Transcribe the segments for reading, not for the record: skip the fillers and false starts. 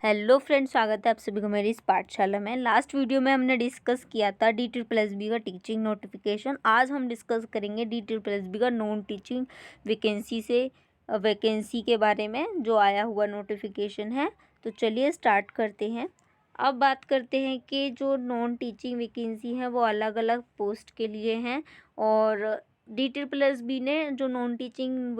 Hello friends, स्वागत है आप सभी को मेरी इस पाठशाला में। लास्ट वीडियो में हमने डिस्कस किया था DSSB का टीचिंग नोटिफिकेशन। आज हम डिस्कस करेंगे DSSB का नॉन टीचिंग वैकेंसी के बारे में जो आया हुआ नोटिफिकेशन है। तो चलिए स्टार्ट करते हैं। अब बात करते हैं कि जो नॉन टीचिंग वैकेंसी है वो अलग अलग पोस्ट के लिए हैं और DSSB ने जो नॉन टीचिंग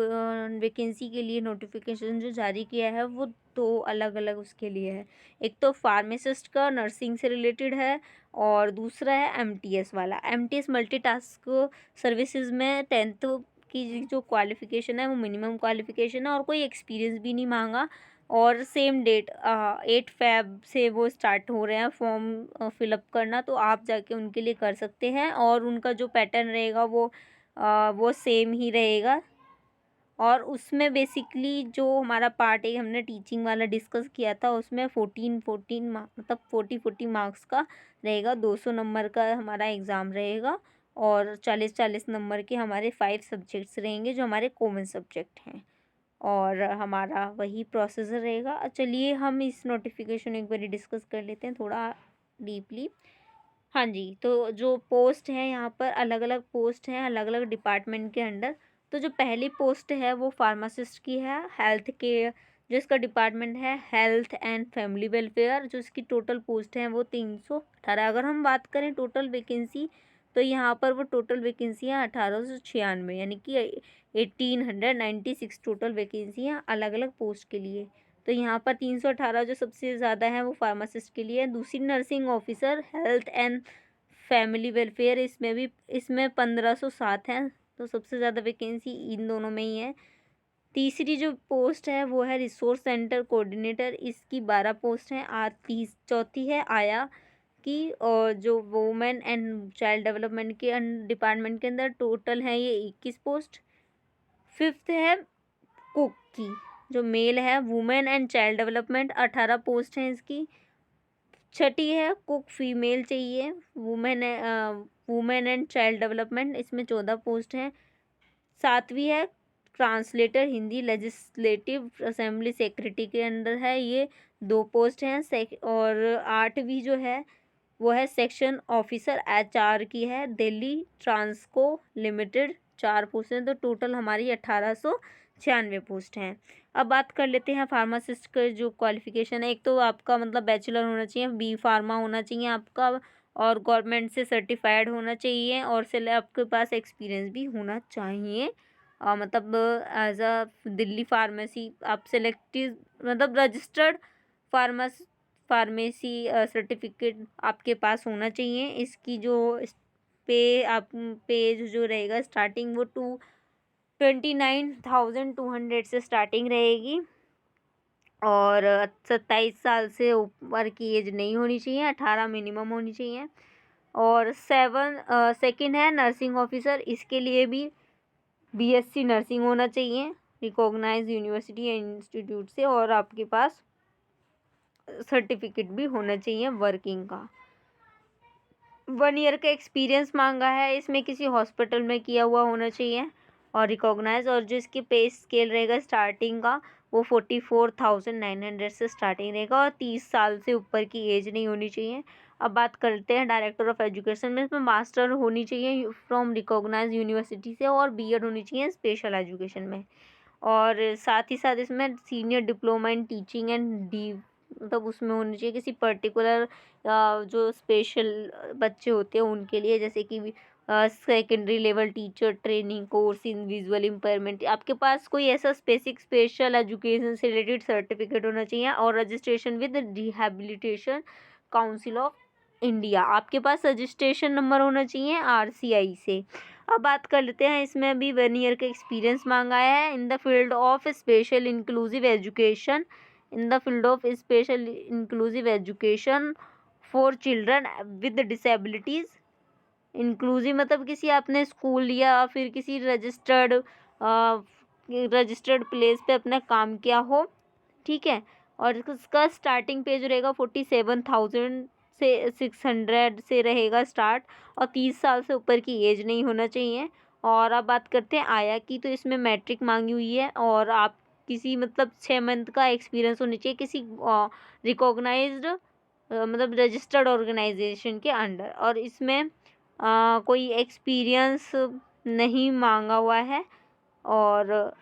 वैकेंसी के लिए नोटिफिकेशन जो जारी किया है वो दो अलग अलग उसके लिए है। एक तो फार्मासिस्ट का नर्सिंग से रिलेटेड है और दूसरा है MTS वाला। MTS मल्टीटास्क सर्विसेज में 10th की जो क्वालिफ़िकेशन है वो मिनिमम क्वालिफ़िकेशन है और कोई एक्सपीरियंस भी नहीं मांगा। और सेम डेट 8 फ़ैब से वो स्टार्ट हो रहे हैं फॉर्म फिलअप करना, तो आप जाके उनके लिए कर सकते हैं। और उनका जो पैटर्न रहेगा वो सेम ही रहेगा। और उसमें बेसिकली जो हमारा पार्ट एक हमने टीचिंग वाला डिस्कस किया था उसमें 14 मतलब 40 मार्क्स का रहेगा। 200 नंबर का हमारा एग्ज़ाम रहेगा और 40 नंबर के हमारे 5 सब्जेक्ट्स रहेंगे जो हमारे कॉमन सब्जेक्ट हैं और हमारा वही प्रोसेसर रहेगा। चलिए हम इस नोटिफिकेशन एक बार डिस्कस कर लेते हैं थोड़ा डीपली। हाँ जी, तो जो पोस्ट है यहाँ पर अलग अलग पोस्ट हैं अलग अलग डिपार्टमेंट के अंडर। तो जो पहली पोस्ट है वो फार्मासिस्ट की है, हेल्थ केयर जो इसका डिपार्टमेंट है हेल्थ एंड फैमिली वेलफेयर। जो इसकी टोटल पोस्ट है वो 318। अगर हम बात करें टोटल वैकेंसी तो यहाँ पर वो टोटल वैकेंसी है 1896, यानी कि 1896 टोटल वैकेंसी हैं अलग अलग पोस्ट के लिए। तो यहाँ पर 318 जो सबसे ज़्यादा है वो फार्मासिस्ट के लिए है। दूसरी nursing officer health and family welfare, इसमें 1507 हैं, तो सबसे ज़्यादा वैकेंसी इन दोनों में ही है। तीसरी जो पोस्ट है वो है रिसोर्स सेंटर कोऑर्डिनेटर, इसकी 12 पोस्ट हैं। चौथी है आया की, और जो वुमेन एंड चाइल्ड डेवलपमेंट के डिपार्टमेंट के अंदर टोटल है ये 21 पोस्ट। फिफ्थ है कुक की, जो मेल है women and child development, 18 post हैं इसकी। छठी है कुक फीमेल चाहिए, वुमेन एंड चाइल्ड डेवलपमेंट, इसमें 14 पोस्ट हैं। सातवीं है translator Hindi legislative assembly secretary के अंदर है, ये 2 पोस्ट हैं। और आठवीं जो है वो है सेक्शन ऑफिसर HR की है, दिल्ली ट्रांसको लिमिटेड, 4 पोस्ट हैं। तो टोटल हमारी 1896 पोस्ट हैं। अब बात कर लेते हैं फार्मासिस्ट का जो क्वालिफिकेशन है। एक तो आपका मतलब बैचलर होना चाहिए, B फार्मा होना चाहिए आपका, और गवर्नमेंट से सर्टिफाइड होना चाहिए, और से आपके पास एक्सपीरियंस भी होना चाहिए। मतलब एज अ दिल्ली फार्मेसी आप सेलेक्टिव मतलब रजिस्टर्ड फार्मेसी सर्टिफिकेट आपके पास होना चाहिए। इसकी जो पे जो रहेगा स्टार्टिंग वो 29,200 से स्टार्टिंग रहेगी। और 27 साल से ऊपर की एज नहीं होनी चाहिए, 18 मिनिमम होनी चाहिए। और सेकंड है नर्सिंग ऑफिसर, इसके लिए भी BSc नर्सिंग होना चाहिए रिकॉग्नाइज यूनिवर्सिटी या इंस्टीट्यूट से, और आपके पास सर्टिफिकेट भी होना चाहिए वर्किंग का। 1 ईयर का एक्सपीरियंस मांगा है, इसमें किसी हॉस्पिटल में किया हुआ होना चाहिए और रिकॉग्नाइज। और जो इसकी पे स्केल रहेगा स्टार्टिंग का वो 44,900 से स्टार्टिंग रहेगा और 30 साल से ऊपर की एज नहीं होनी चाहिए। अब बात करते हैं डायरेक्टर ऑफ एजुकेशन में, इसमें मास्टर होनी चाहिए फ्रॉम रिकॉग्नाइज यूनिवर्सिटी से और B.Ed होनी चाहिए स्पेशल एजुकेशन में। और साथ ही साथ इसमें senior diploma in teaching and मतलब उसमें होनी चाहिए किसी पर्टिकुलर जो स्पेशल बच्चे होते हैं उनके लिए, जैसे कि secondary level teacher training course in visual impairment. आपके पास कोई ऐसा स्पेशल एजुकेशन से रिलेटेड सर्टिफिकेट होना चाहिए और registration with rehabilitation council of India. आपके पास रजिस्ट्रेशन नंबर होना चाहिए RCI से। अब बात कर लेते हैं, इसमें भी 1 ईयर का एक्सपीरियंस मांगा है in the field of special inclusive education for children with disabilities. Inclusive मतलब किसी आपने स्कूल या फिर किसी रजिस्टर्ड प्लेस पे अपना काम किया हो, ठीक है। और इसका स्टार्टिंग पे जो रहेगा 47,600 से रहेगा स्टार्ट, और 30 साल से ऊपर की एज नहीं होना चाहिए। और अब बात करते हैं आया की, तो इसमें मैट्रिक मांगी हुई है और आप किसी मतलब 6 मंथ का एक्सपीरियंस होना चाहिए किसी रिकॉग्नाइज्ड मतलब रजिस्टर्ड ऑर्गेनाइजेशन के अंडर, और इसमें कोई एक्सपीरियंस नहीं मांगा हुआ है और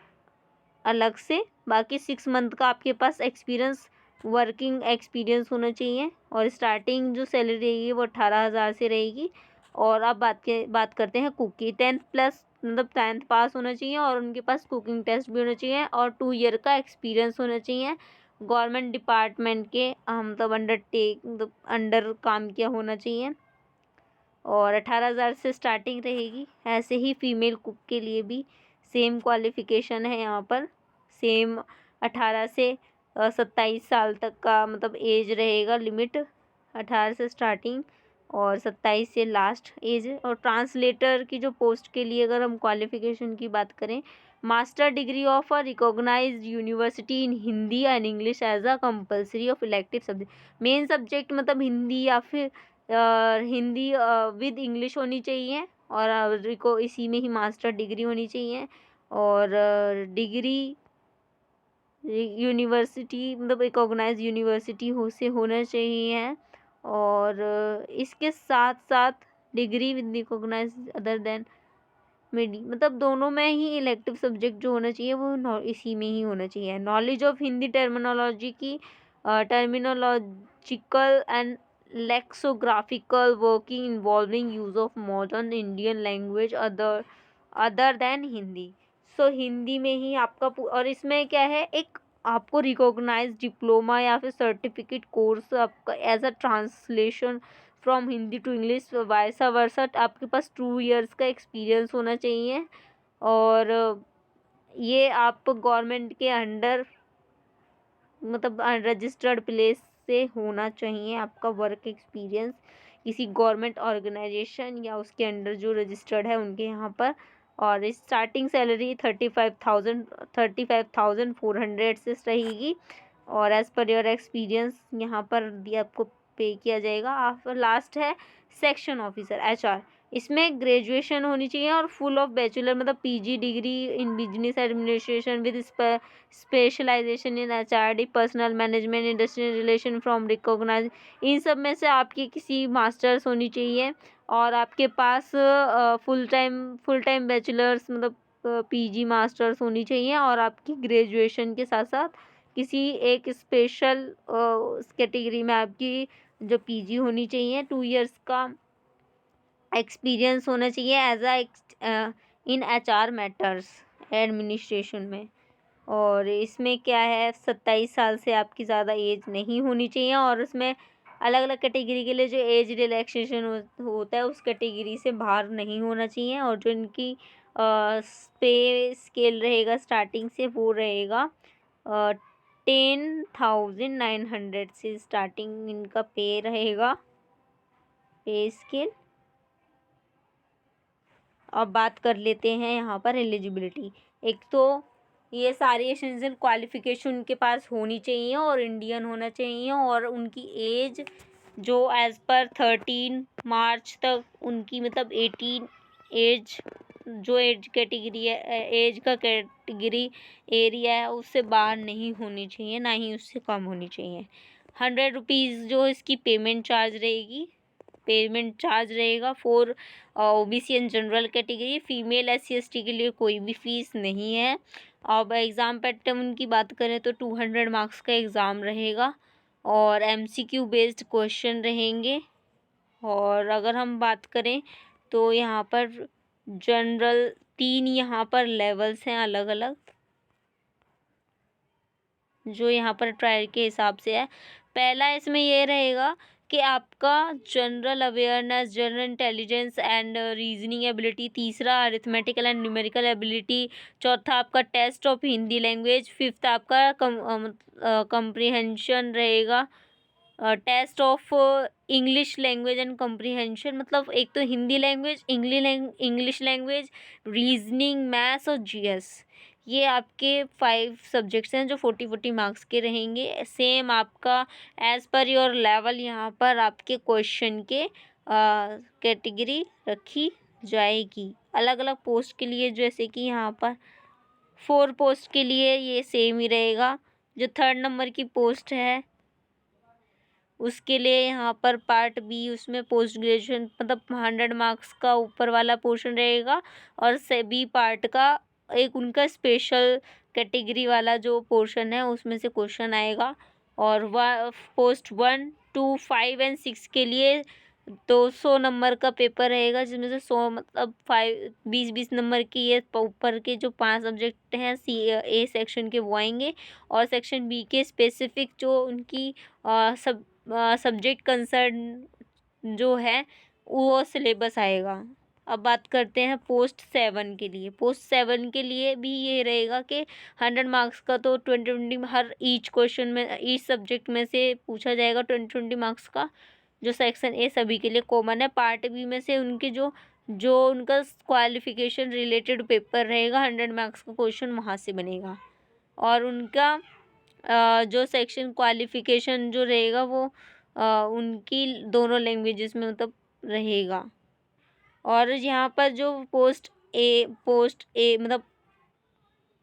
अलग से। बाकी 6 मंथ का आपके पास एक्सपीरियंस, वर्किंग एक्सपीरियंस होना चाहिए, और स्टार्टिंग जो सैलरी रहेगी वो 18,000 से रहेगी। और अब बात करते हैं कुकी। 10th प्लस मतलब 10th पास होना चाहिए और उनके पास कुकिंग टेस्ट भी होना चाहिए और 2 ईयर का एक्सपीरियंस होना चाहिए। गवर्नमेंट डिपार्टमेंट के मतलब अंडर काम किया होना चाहिए, और 18,000 से स्टार्टिंग रहेगी। ऐसे ही फीमेल कुक के लिए भी सेम क्वालिफ़िकेशन है यहाँ पर, सेम 18 से 27 साल तक का मतलब एज रहेगा लिमिट, 18 से स्टार्टिंग और 27 से लास्ट एज। और ट्रांसलेटर की जो पोस्ट के लिए अगर हम क्वालिफ़िकेशन की बात करें, master degree of a recognised university in Hindi and English as a compulsory of elective subject. Main subject मतलब हिंदी या फिर हिंदी विद इंग्लिश होनी चाहिए, और इसी में ही मास्टर डिग्री होनी चाहिए, और डिग्री यूनिवर्सिटी मतलब रिकॉग्नाइज यूनिवर्सिटी से होना चाहिए। और इसके साथ साथ degree with recognise other than मेडी, मतलब दोनों में ही इलेक्टिव सब्जेक्ट जो होना चाहिए वो इसी में ही होना चाहिए। नॉलेज ऑफ हिंदी टर्मिनोलॉजी की terminological and lexicographical working involving use of modern Indian language other than Hindi. So Hindi में ही आपका और इसमें क्या है, एक आपको रिकॉग्नाइज डिप्लोमा या फिर सर्टिफिकेट कोर्स आपका as a translation from Hindi to English vice versa, आपके पास 2 ईयर्स का एक्सपीरियंस होना चाहिए। और ये आप गवर्नमेंट के अंडर मतलब रजिस्टर्ड प्लेस से होना चाहिए आपका वर्क एक्सपीरियंस, किसी गवर्नमेंट ऑर्गेनाइजेशन या उसके अंडर जो रजिस्टर्ड है उनके यहाँ पर। और स्टार्टिंग सैलरी 35,400 से रहेगी, और एज़ पर योर एक्सपीरियंस यहाँ पर भी आपको पे किया जाएगा। आप लास्ट है सेक्शन ऑफिसर HR, इसमें ग्रेजुएशन होनी चाहिए और फुल ऑफ बैचलर मतलब PG degree in business administration with specialisation in HRD, personnel management, industrial relation from recognise. इन सब में से आपकी किसी मास्टर्स होनी चाहिए, और आपके पास फुल टाइम बैचलर्स मतलब PG मास्टर्स होनी चाहिए, और आपकी ग्रेजुएशन के साथ साथ किसी एक स्पेशल कैटेगरी में आपकी जो PG होनी चाहिए, 2 ईयर्स का एक्सपीरियंस होना चाहिए as a in HR matters administration में। और इसमें क्या है, 27 साल से आपकी ज़्यादा एज नहीं होनी चाहिए, और उसमें अलग अलग कैटेगरी के लिए जो एज रिलैक्सेशन होता है उस कैटेगरी से बाहर नहीं होना चाहिए। और जो इनकी पे स्केल रहेगा स्टार्टिंग से वो रहेगा 10,900 से स्टार्टिंग इनका पे रहेगा, पे स्केल। अब बात कर लेते हैं यहाँ पर एलिजिबिलिटी। एक तो ये सारी एसेंशियल क्वालिफ़िकेशन उनके पास होनी चाहिए और इंडियन होना चाहिए, और उनकी एज जो एज़ पर 13 मार्च तक उनकी मतलब 18 एज जो एज कैटेगरी है, एज का कैटेगरी एरिया है उससे बाहर नहीं होनी चाहिए, ना ही उससे कम होनी चाहिए। 100 रुपीज़ जो इसकी पेमेंट चार्ज रहेगा for OBC and general category. Female SC ST के लिए कोई भी फीस नहीं है। अब एग्ज़ाम पैटर्न की बात करें तो 200 मार्क्स का एग्ज़ाम रहेगा और MCQ बेस्ड क्वेश्चन रहेंगे। और अगर हम बात करें तो यहाँ पर जनरल 3 यहाँ पर लेवल्स हैं अलग अलग, जो यहाँ पर ट्रायल के हिसाब से है। पहला इसमें ये रहेगा कि आपका general awareness, general intelligence and reasoning ability. तीसरा अरिथमेटिकल एंड न्यूमेरिकल एबिलिटी। चौथा आपका test of Hindi language. Fifth आपका कंप्रीहेंशन रहेगा, test of English language and comprehension. मतलब एक तो Hindi language, English language, reasoning, maths और GS। ये आपके 5 सब्जेक्ट्स हैं जो 40 मार्क्स के रहेंगे। सेम आपका एज़ पर योर लेवल यहाँ पर आपके क्वेश्चन के कैटेगरी रखी जाएगी अलग अलग पोस्ट के लिए, जैसे कि यहाँ पर 4 पोस्ट के लिए ये सेम ही रहेगा। जो 3rd नंबर की पोस्ट है उसके लिए यहाँ पर पार्ट बी, उसमें पोस्ट ग्रेजुएशन मतलब 100 मार्क्स का ऊपर वाला पोर्शन रहेगा और से बी पार्ट का एक उनका स्पेशल कैटेगरी वाला जो पोर्शन है उसमें से क्वेश्चन आएगा। और पोस्ट 1, 2, 5 एंड 6 के लिए 200 नंबर का पेपर रहेगा, जिसमें से 100 मतलब 20-20 नंबर की ये ऊपर के जो 5 सब्जेक्ट हैं ए सेक्शन के वो आएंगे और सेक्शन बी के स्पेसिफिक जो उनकी सब्जेक्ट कंसर्न जो है वो सिलेबस आएगा। अब बात करते हैं पोस्ट 7 के लिए। पोस्ट 7 के लिए भी ये रहेगा कि 100 मार्क्स का तो 20-20 हर ईच क्वेश्चन में ईच सब्जेक्ट में से पूछा जाएगा 20-20 मार्क्स का, जो सेक्शन ए सभी के लिए कॉमन है। पार्ट बी में से उनके जो उनका क्वालिफिकेशन रिलेटेड पेपर रहेगा 100 मार्क्स का क्वेश्चन वहाँ से बनेगा। और उनका जो सेक्शन क्वालिफिकेशन जो रहेगा वो उनकी दोनों लैंग्वेजेस में मतलब रहेगा। और यहाँ पर जो पोस्ट ए मतलब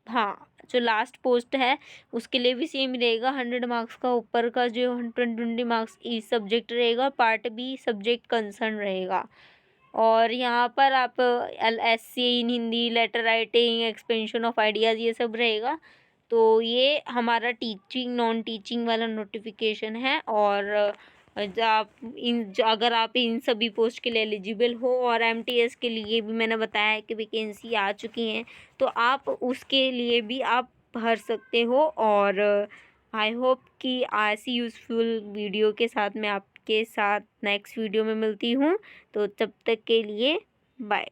हाँ जो लास्ट पोस्ट है उसके लिए भी सेम रहेगा। 100 मार्क्स का ऊपर का जो 120 मार्क्स ईच सब्जेक्ट रहेगा, पार्ट बी सब्जेक्ट कंसर्न रहेगा। और यहाँ पर आप LSC in Hindi, letter writing, expansion of ideas ये सब रहेगा। तो ये हमारा टीचिंग नॉन टीचिंग वाला नोटिफिकेशन है। और अगर आप इन सभी पोस्ट के लिए एलिजिबल हो और MTS के लिए भी मैंने बताया है कि वैकेंसी आ चुकी हैं, तो आप उसके लिए भी आप भर सकते हो। और आई होप कि ऐसी यूज़फुल वीडियो के साथ मैं आपके साथ नेक्स्ट वीडियो में मिलती हूँ। तो तब तक के लिए बाय।